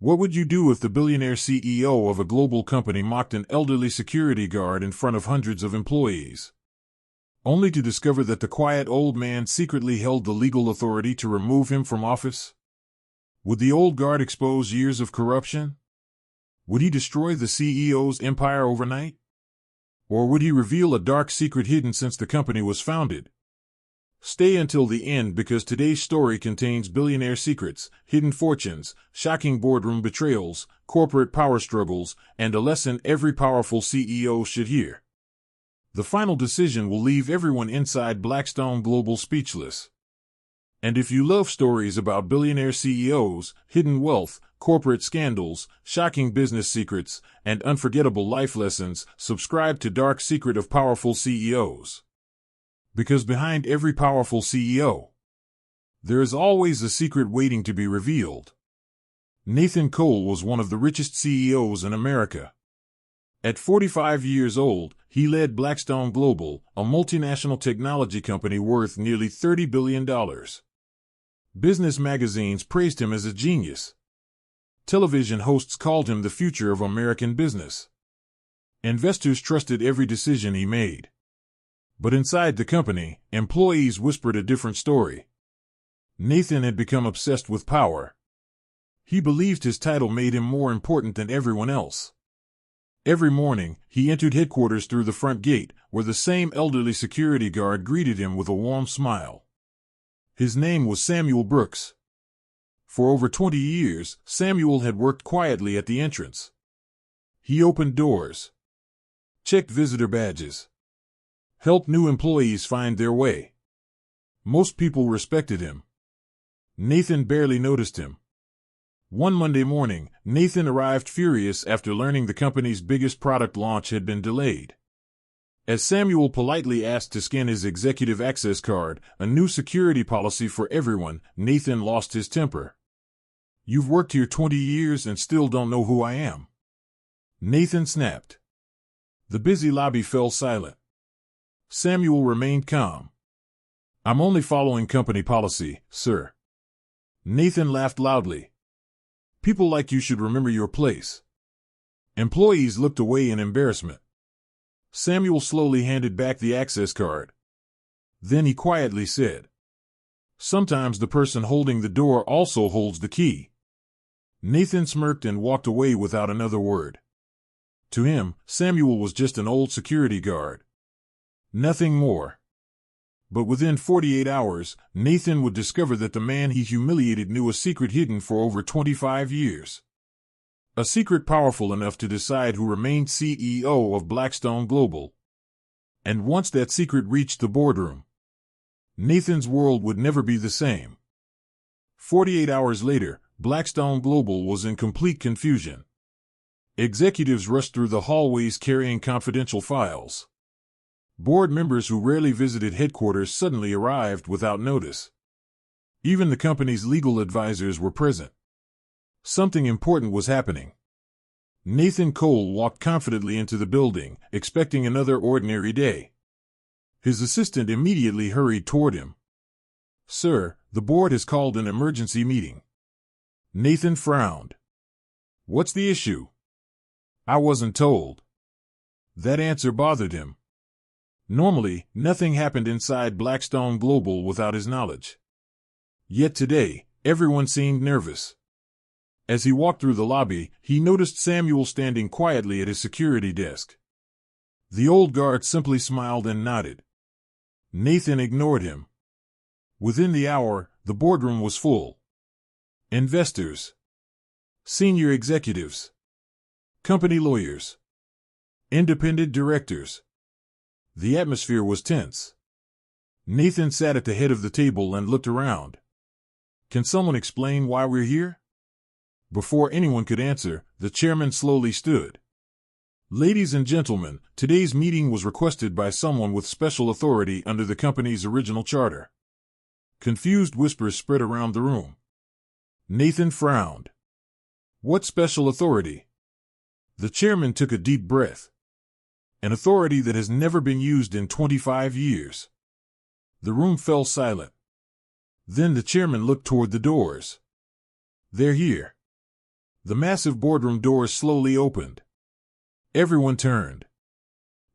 What would you do if the billionaire CEO of a global company mocked an elderly security guard in front of hundreds of employees, only to discover that the quiet old man secretly held the legal authority to remove him from office? Would the old guard expose years of corruption? Would he destroy the CEO's empire overnight? Or would he reveal a dark secret hidden since the company was founded? Stay until the end, because today's story contains billionaire secrets, hidden fortunes, shocking boardroom betrayals, corporate power struggles, and a lesson every powerful CEO should hear. The final decision will leave everyone inside Blackstone Global speechless. And if you love stories about billionaire CEOs, hidden wealth, corporate scandals, shocking business secrets, and unforgettable life lessons, subscribe to Dark Secret of Powerful CEOs. Because behind every powerful CEO, there is always a secret waiting to be revealed. Nathan Cole was one of the richest CEOs in America. At 45 years old, he led Blackstone Global, a multinational technology company worth nearly $30 billion. Business magazines praised him as a genius. Television hosts called him the future of American business. Investors trusted every decision he made. But inside the company, employees whispered a different story. Nathan had become obsessed with power. He believed his title made him more important than everyone else. Every morning, he entered headquarters through the front gate, where the same elderly security guard greeted him with a warm smile. His name was Samuel Brooks. For over 20 years, Samuel had worked quietly at the entrance. He opened doors, checked visitor badges, helped new employees find their way. Most people respected him. Nathan barely noticed him. One Monday morning, Nathan arrived furious after learning the company's biggest product launch had been delayed. As Samuel politely asked to scan his executive access card, a new security policy for everyone, Nathan lost his temper. "You've worked here 20 years and still don't know who I am," Nathan snapped. The busy lobby fell silent. Samuel remained calm. "I'm only following company policy, sir." Nathan laughed loudly. "People like you should remember your place." Employees looked away in embarrassment. Samuel slowly handed back the access card. Then he quietly said, "Sometimes the person holding the door also holds the key." Nathan smirked and walked away without another word. To him, Samuel was just an old security guard. Nothing more. But within 48 hours, Nathan would discover that the man he humiliated knew a secret hidden for over 25 years. A secret powerful enough to decide who remained CEO of Blackstone Global. And once that secret reached the boardroom, Nathan's world would never be the same. 48 hours later, Blackstone Global was in complete confusion. Executives rushed through the hallways carrying confidential files. Board members who rarely visited headquarters suddenly arrived without notice. Even the company's legal advisors were present. Something important was happening. Nathan Cole walked confidently into the building, expecting another ordinary day. His assistant immediately hurried toward him. "Sir, the board has called an emergency meeting." Nathan frowned. "What's the issue?" "I wasn't told." That answer bothered him. Normally, nothing happened inside Blackstone Global without his knowledge. Yet today, everyone seemed nervous. As he walked through the lobby, he noticed Samuel standing quietly at his security desk. The old guard simply smiled and nodded. Nathan ignored him. Within the hour, the boardroom was full. Investors, senior executives, company lawyers, independent directors. The atmosphere was tense. Nathan sat at the head of the table and looked around. "Can someone explain why we're here?" Before anyone could answer, the chairman slowly stood. "Ladies and gentlemen, today's meeting was requested by someone with special authority under the company's original charter." Confused whispers spread around the room. Nathan frowned. "What special authority?" The chairman took a deep breath. "An authority that has never been used in 25 years." The room fell silent. Then the chairman looked toward the doors. "They're here." The massive boardroom doors slowly opened. Everyone turned.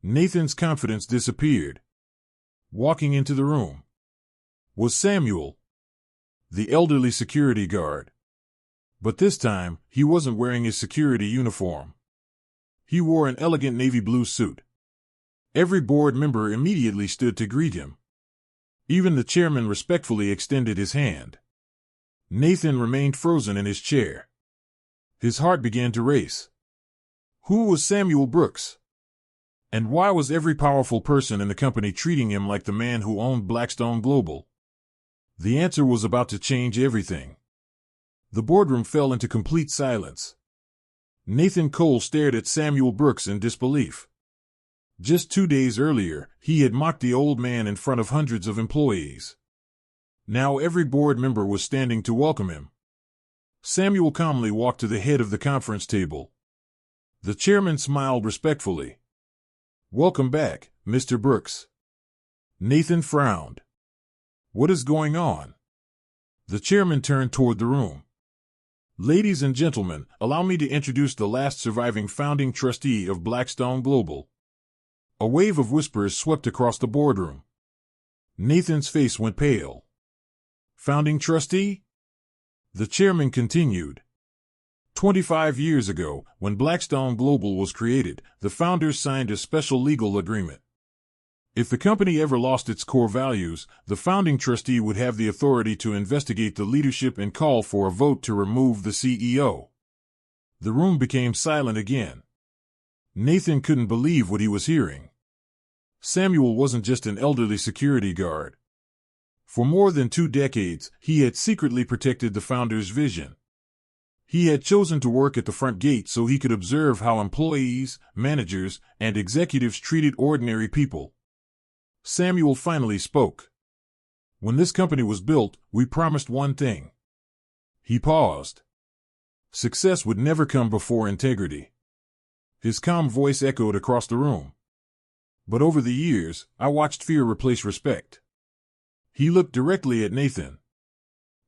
Nathan's confidence disappeared. Walking into the room was Samuel, the elderly security guard. But this time, he wasn't wearing his security uniform. He wore an elegant navy blue suit. Every board member immediately stood to greet him. Even the chairman respectfully extended his hand. Nathan remained frozen in his chair. His heart began to race. Who was Samuel Brooks? And why was every powerful person in the company treating him like the man who owned Blackstone Global? The answer was about to change everything. The boardroom fell into complete silence. Nathan Cole stared at Samuel Brooks in disbelief. Just 2 days earlier, he had mocked the old man in front of hundreds of employees. Now every board member was standing to welcome him. Samuel calmly walked to the head of the conference table. The chairman smiled respectfully. "Welcome back, Mr. Brooks." Nathan frowned. "What is going on?" The chairman turned toward the room. "Ladies and gentlemen, allow me to introduce the last surviving founding trustee of Blackstone Global." A wave of whispers swept across the boardroom. Nathan's face went pale. "Founding trustee?" The chairman continued. 25 years ago, when Blackstone Global was created, the founders signed a special legal agreement. If the company ever lost its core values, the founding trustee would have the authority to investigate the leadership and call for a vote to remove the CEO. The room became silent again. Nathan couldn't believe what he was hearing. Samuel wasn't just an elderly security guard. For more than 2 decades, he had secretly protected the founder's vision. He had chosen to work at the front gate so he could observe how employees, managers, and executives treated ordinary people. Samuel finally spoke. "When this company was built, we promised one thing." He paused. Success would never come before integrity. His calm voice echoed across the room. "But over the years, I watched fear replace respect." He looked directly at Nathan.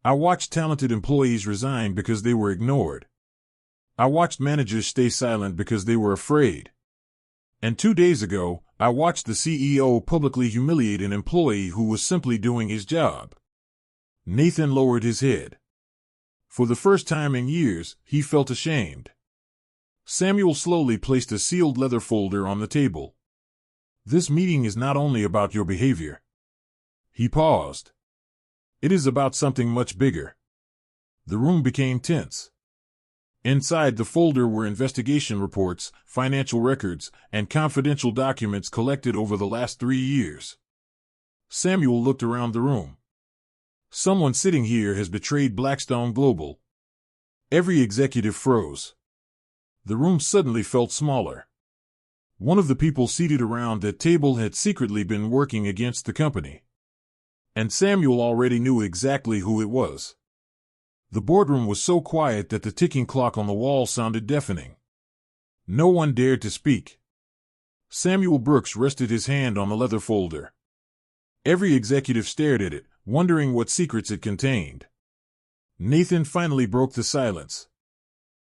"I watched talented employees resign because they were ignored. I watched managers stay silent because they were afraid. And 2 days ago, I watched the CEO publicly humiliate an employee who was simply doing his job." Nathan lowered his head. For the first time in years, he felt ashamed. Samuel slowly placed a sealed leather folder on the table. "This meeting is not only about your behavior." He paused. "It is about something much bigger." The room became tense. Inside the folder were investigation reports, financial records, and confidential documents collected over the last 3 years. Samuel looked around the room. "Someone sitting here has betrayed Blackstone Global." Every executive froze. The room suddenly felt smaller. One of the people seated around that table had secretly been working against the company. And Samuel already knew exactly who it was. The boardroom was so quiet that the ticking clock on the wall sounded deafening. No one dared to speak. Samuel Brooks rested his hand on the leather folder. Every executive stared at it, wondering what secrets it contained. Nathan finally broke the silence.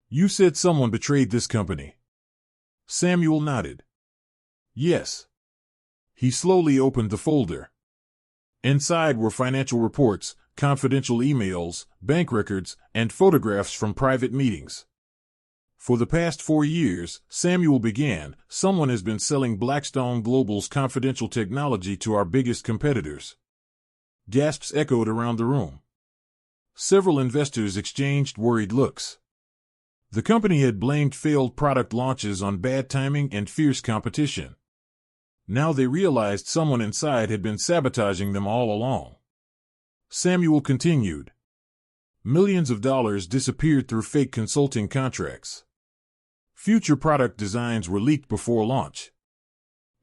"You said someone betrayed this company." Samuel nodded. "Yes." He slowly opened the folder. Inside were financial reports, confidential emails, bank records, and photographs from private meetings. "For the past 4 years," Samuel began, "someone has been selling Blackstone Global's confidential technology to our biggest competitors." Gasps echoed around the room. Several investors exchanged worried looks. The company had blamed failed product launches on bad timing and fierce competition. Now they realized someone inside had been sabotaging them all along. Samuel continued. "Millions of dollars disappeared through fake consulting contracts. Future product designs were leaked before launch.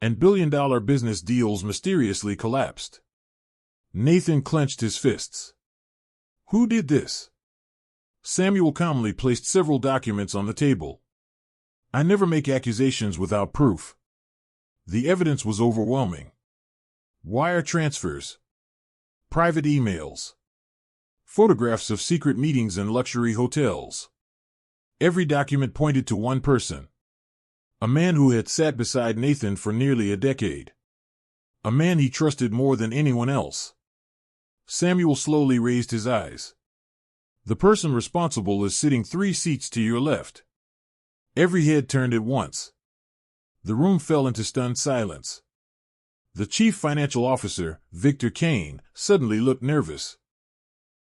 And billion-dollar business deals mysteriously collapsed." Nathan clenched his fists. "Who did this?" Samuel calmly placed several documents on the table. "I never make accusations without proof." The evidence was overwhelming. Wire transfers, private emails, photographs of secret meetings in luxury hotels. Every document pointed to one person. A man who had sat beside Nathan for nearly a decade. A man he trusted more than anyone else. Samuel slowly raised his eyes. The person responsible is sitting 3 seats to your left. Every head turned at once. The room fell into stunned silence. The chief financial officer, Victor Kane, suddenly looked nervous.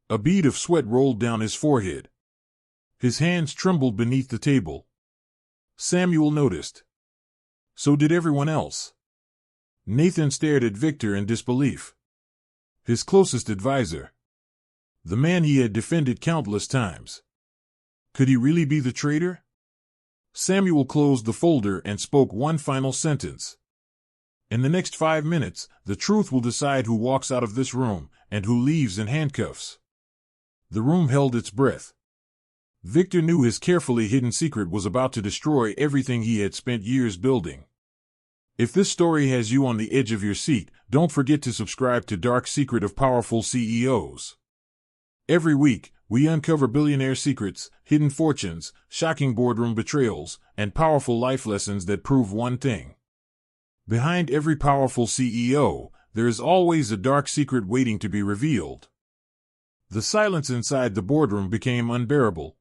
A bead of sweat rolled down his forehead. His hands trembled beneath the table. Samuel noticed. So did everyone else. Nathan stared at Victor in disbelief. His closest advisor. The man he had defended countless times. Could he really be the traitor? Samuel closed the folder and spoke one final sentence. In the next 5 minutes, the truth will decide who walks out of this room and who leaves in handcuffs. The room held its breath. Victor knew his carefully hidden secret was about to destroy everything he had spent years building. If this story has you on the edge of your seat, don't forget to subscribe to Dark Secret of Powerful CEOs. Every week, we uncover billionaire secrets, hidden fortunes, shocking boardroom betrayals, and powerful life lessons that prove one thing. Behind every powerful CEO, there is always a dark secret waiting to be revealed. The silence inside the boardroom became unbearable.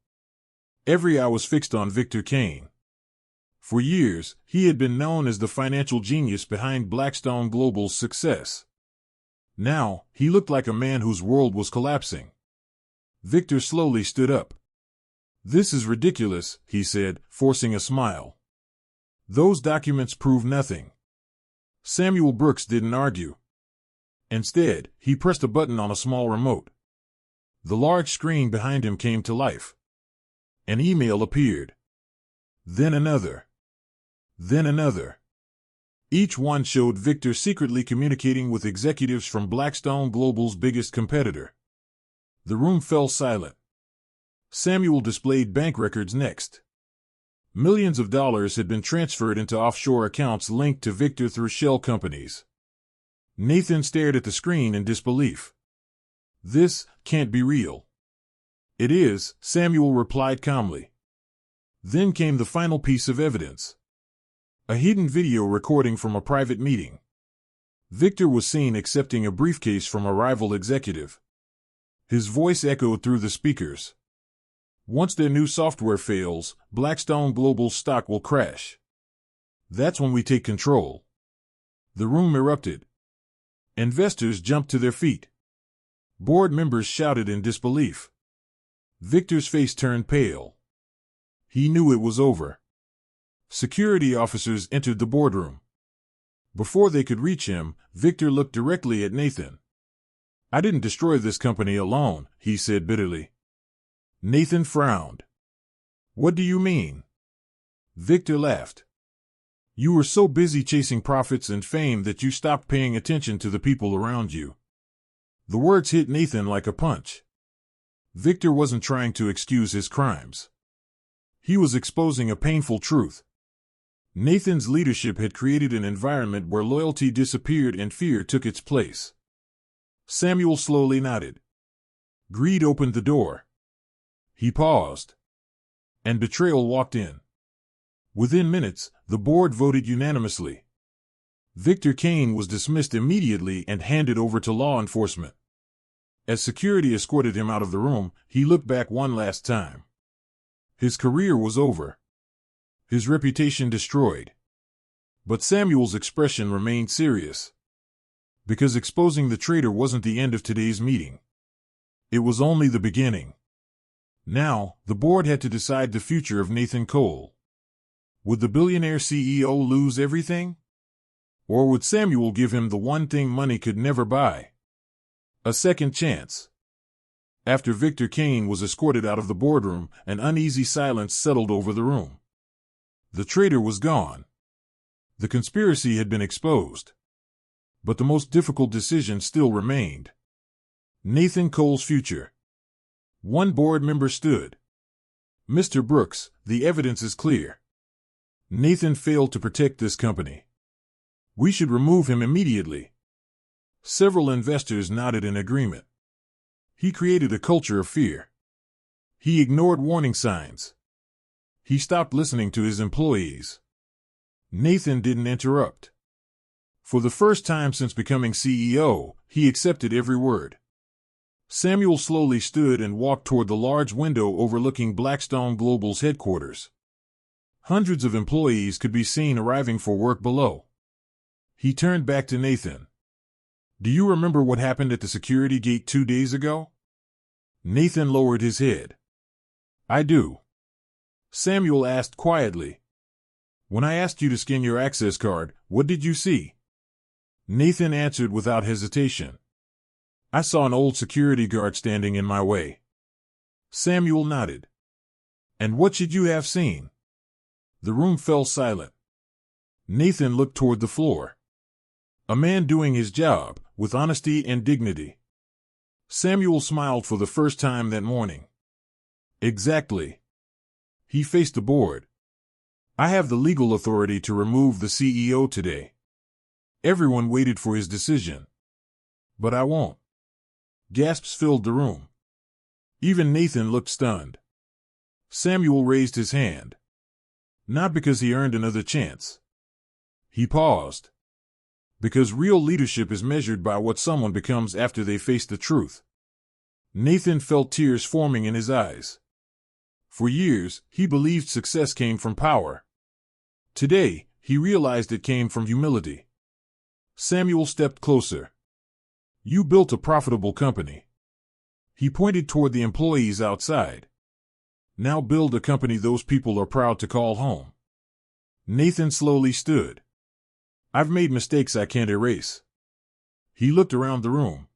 Every eye was fixed on Victor Kane. For years, he had been known as the financial genius behind Blackstone Global's success. Now, he looked like a man whose world was collapsing. Victor slowly stood up. "This is ridiculous," he said, forcing a smile. "Those documents prove nothing." Samuel Brooks didn't argue. Instead, he pressed a button on a small remote. The large screen behind him came to life. An email appeared. Then another. Then another. Each one showed Victor secretly communicating with executives from Blackstone Global's biggest competitor. The room fell silent. Samuel displayed bank records next. Millions of dollars had been transferred into offshore accounts linked to Victor through shell companies. Nathan stared at the screen in disbelief. "This can't be real." "It is," Samuel replied calmly. Then came the final piece of evidence. A hidden video recording from a private meeting. Victor was seen accepting a briefcase from a rival executive. His voice echoed through the speakers. "Once their new software fails, Blackstone Global's stock will crash. That's when we take control." The room erupted. Investors jumped to their feet. Board members shouted in disbelief. Victor's face turned pale. He knew it was over. Security officers entered the boardroom. Before they could reach him, Victor looked directly at Nathan. "I didn't destroy this company alone," he said bitterly. Nathan frowned. "What do you mean?" Victor laughed. "You were so busy chasing profits and fame that you stopped paying attention to the people around you." The words hit Nathan like a punch. Victor wasn't trying to excuse his crimes. He was exposing a painful truth. Nathan's leadership had created an environment where loyalty disappeared and fear took its place. Samuel slowly nodded. Greed opened the door. He paused. And betrayal walked in. Within minutes, the board voted unanimously. Victor Kane was dismissed immediately and handed over to law enforcement. As security escorted him out of the room, he looked back one last time. His career was over. His reputation destroyed. But Samuel's expression remained serious. Because exposing the traitor wasn't the end of today's meeting. It was only the beginning. Now, the board had to decide the future of Nathan Cole. Would the billionaire CEO lose everything? Or would Samuel give him the one thing money could never buy? A second chance. After Victor Kane was escorted out of the boardroom, an uneasy silence settled over the room. The traitor was gone. The conspiracy had been exposed. But the most difficult decision still remained. Nathan Cole's future. One board member stood. "Mr. Brooks, the evidence is clear. Nathan failed to protect this company. We should remove him immediately." Several investors nodded in agreement. He created a culture of fear. He ignored warning signs. He stopped listening to his employees. Nathan didn't interrupt. For the first time since becoming CEO, he accepted every word. Samuel slowly stood and walked toward the large window overlooking Blackstone Global's headquarters. Hundreds of employees could be seen arriving for work below. He turned back to Nathan. "Do you remember what happened at the security gate 2 days ago?" Nathan lowered his head. "I do." Samuel asked quietly. "When I asked you to scan your access card, what did you see?" Nathan answered without hesitation. "I saw an old security guard standing in my way." Samuel nodded. "And what should you have seen?" The room fell silent. Nathan looked toward the floor. A man doing his job, with honesty and dignity. Samuel smiled for the first time that morning. "Exactly." He faced the board. "I have the legal authority to remove the CEO today." Everyone waited for his decision. "But I won't." Gasps filled the room. Even Nathan looked stunned. Samuel raised his hand. Not because he earned another chance. He paused. Because real leadership is measured by what someone becomes after they face the truth. Nathan felt tears forming in his eyes. For years, he believed success came from power. Today, he realized it came from humility. Samuel stepped closer. "You built a profitable company." He pointed toward the employees outside. "Now build a company those people are proud to call home." Nathan slowly stood. "I've made mistakes I can't erase." He looked around the room.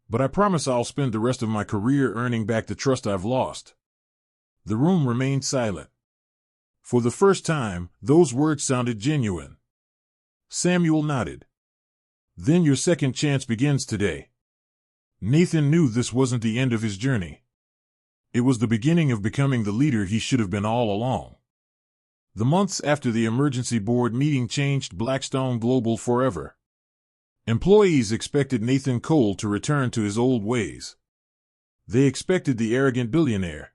"But I promise I'll spend the rest of my career earning back the trust I've lost." The room remained silent. For the first time, those words sounded genuine. Samuel nodded. "Then your second chance begins today." Nathan knew this wasn't the end of his journey. It was the beginning of becoming the leader he should have been all along. The months after the emergency board meeting changed Blackstone Global forever. Employees expected Nathan Cole to return to his old ways. They expected the arrogant billionaire.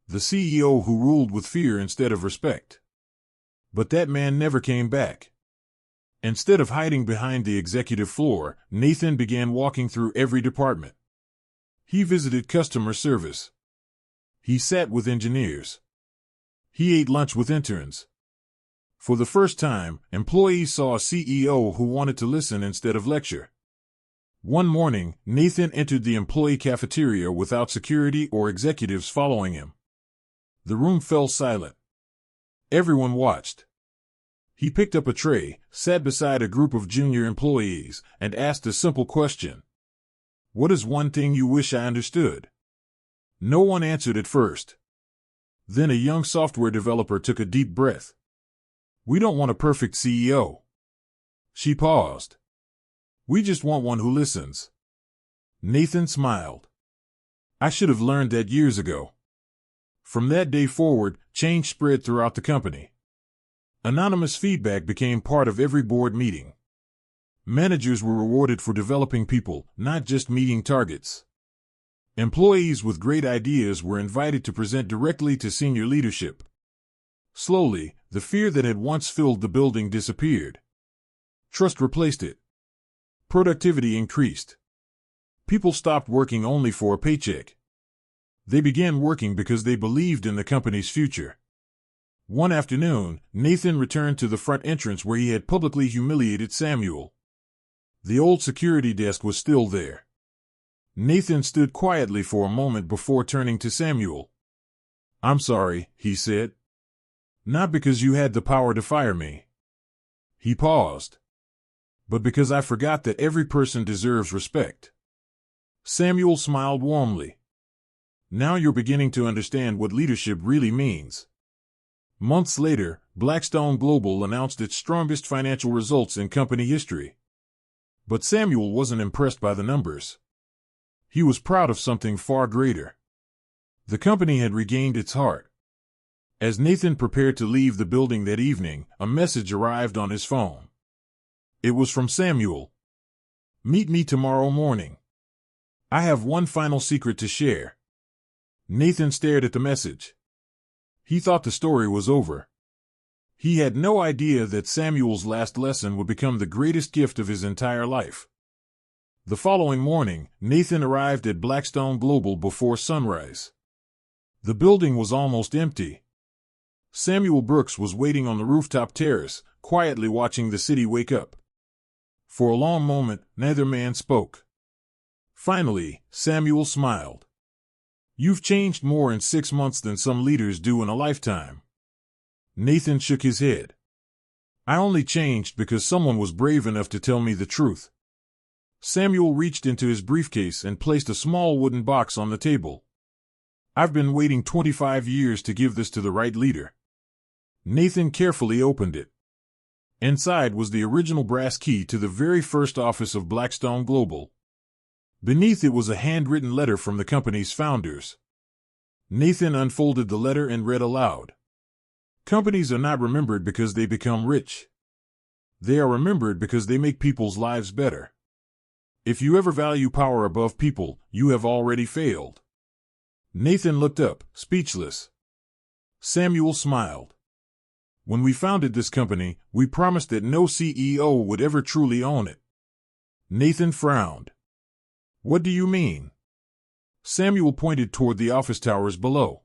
The CEO who ruled with fear instead of respect. But that man never came back. Instead of hiding behind the executive floor, Nathan began walking through every department. He visited customer service. He sat with engineers. He ate lunch with interns. For the first time, employees saw a CEO who wanted to listen instead of lecture. One morning, Nathan entered the employee cafeteria without security or executives following him. The room fell silent. Everyone watched. He picked up a tray, sat beside a group of junior employees, and asked a simple question. "What is one thing you wish I understood?" No one answered at first. Then a young software developer took a deep breath. "We don't want a perfect CEO." She paused. "We just want one who listens." Nathan smiled. "I should have learned that years ago." From that day forward, change spread throughout the company. Anonymous feedback became part of every board meeting. Managers were rewarded for developing people, not just meeting targets. Employees with great ideas were invited to present directly to senior leadership. Slowly, the fear that had once filled the building disappeared. Trust replaced it. Productivity increased. People stopped working only for a paycheck. They began working because they believed in the company's future. One afternoon, Nathan returned to the front entrance where he had publicly humiliated Samuel. The old security desk was still there. Nathan stood quietly for a moment before turning to Samuel. "I'm sorry," he said. "Not because you had the power to fire me." He paused. "But because I forgot that every person deserves respect." Samuel smiled warmly. "Now you're beginning to understand what leadership really means." Months later, Blackstone Global announced its strongest financial results in company history. But Samuel wasn't impressed by the numbers. He was proud of something far greater. The company had regained its heart. As Nathan prepared to leave the building that evening, a message arrived on his phone. It was from Samuel. "Meet me tomorrow morning. I have one final secret to share." Nathan stared at the message. He thought the story was over. He had no idea that Samuel's last lesson would become the greatest gift of his entire life. The following morning, Nathan arrived at Blackstone Global before sunrise. The building was almost empty. Samuel Brooks was waiting on the rooftop terrace, quietly watching the city wake up. For a long moment, neither man spoke. Finally, Samuel smiled. "You've changed more in 6 months than some leaders do in a lifetime." Nathan shook his head. "I only changed because someone was brave enough to tell me the truth." Samuel reached into his briefcase and placed a small wooden box on the table. "I've been waiting 25 years to give this to the right leader." Nathan carefully opened it. Inside was the original brass key to the very first office of Blackstone Global. Beneath it was a handwritten letter from the company's founders. Nathan unfolded the letter and read aloud. "Companies are not remembered because they become rich. They are remembered because they make people's lives better. If you ever value power above people, you have already failed." Nathan looked up, speechless. Samuel smiled. "When we founded this company, we promised that no CEO would ever truly own it." Nathan frowned. "What do you mean?" Samuel pointed toward the office towers below.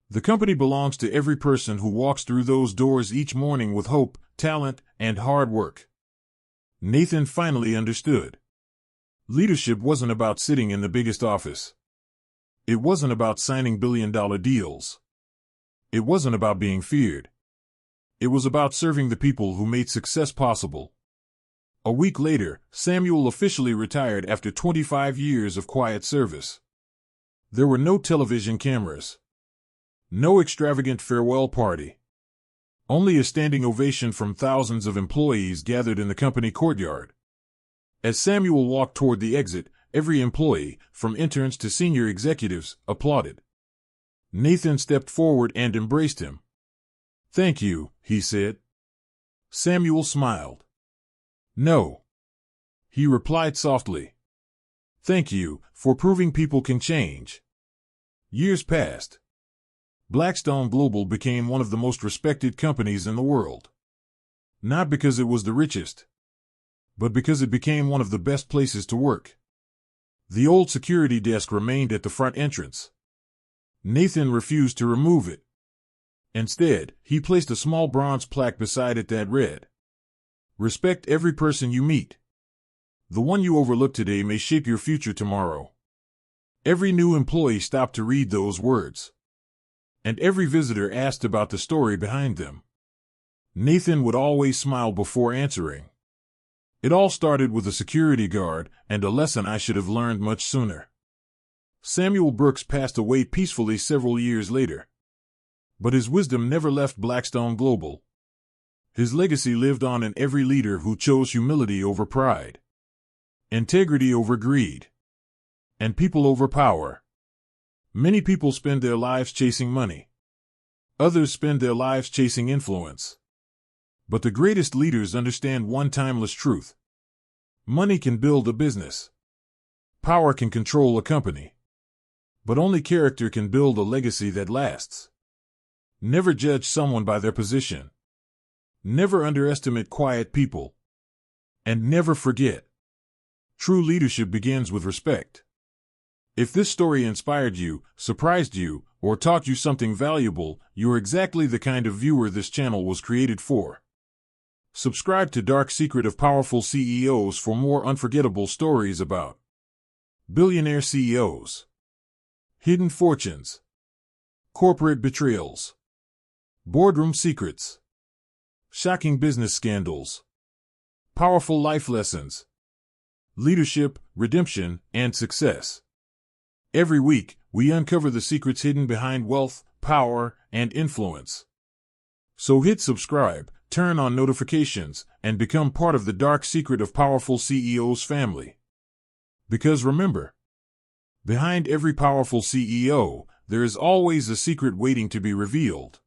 "The company belongs to every person who walks through those doors each morning with hope, talent, and hard work." Nathan finally understood. Leadership wasn't about sitting in the biggest office. It wasn't about signing billion-dollar deals. It wasn't about being feared. It was about serving the people who made success possible. A week later, Samuel officially retired after 25 years of quiet service. There were no television cameras. No extravagant farewell party. Only a standing ovation from thousands of employees gathered in the company courtyard. As Samuel walked toward the exit, every employee, from interns to senior executives, applauded. Nathan stepped forward and embraced him. "Thank you," he said. Samuel smiled. "No," he replied softly. "Thank you for proving people can change." Years passed. Blackstone Global became one of the most respected companies in the world. Not because it was the richest, but because it became one of the best places to work. The old security desk remained at the front entrance. Nathan refused to remove it. Instead, he placed a small bronze plaque beside it that read, "Respect every person you meet. The one you overlook today may shape your future tomorrow." Every new employee stopped to read those words. And every visitor asked about the story behind them. Nathan would always smile before answering. "It all started with a security guard and a lesson I should have learned much sooner." Samuel Brooks passed away peacefully several years later. But his wisdom never left Blackstone Global. His legacy lived on in every leader who chose humility over pride, integrity over greed, and people over power. Many people spend their lives chasing money. Others spend their lives chasing influence. But the greatest leaders understand one timeless truth. Money can build a business. Power can control a company. But only character can build a legacy that lasts. Never judge someone by their position. Never underestimate quiet people. And never forget, true leadership begins with respect. If this story inspired you, surprised you, or taught you something valuable, you're exactly the kind of viewer this channel was created for. Subscribe to Dark Secret of Powerful CEOs for more unforgettable stories about billionaire CEOs, hidden fortunes, corporate betrayals, boardroom secrets, shocking business scandals, powerful life lessons, leadership, redemption, and success. Every week, we uncover the secrets hidden behind wealth, power, and influence. So hit subscribe, turn on notifications, and become part of the Dark Secret of Powerful CEOs family. Because remember, behind every powerful CEO, there is always a secret waiting to be revealed.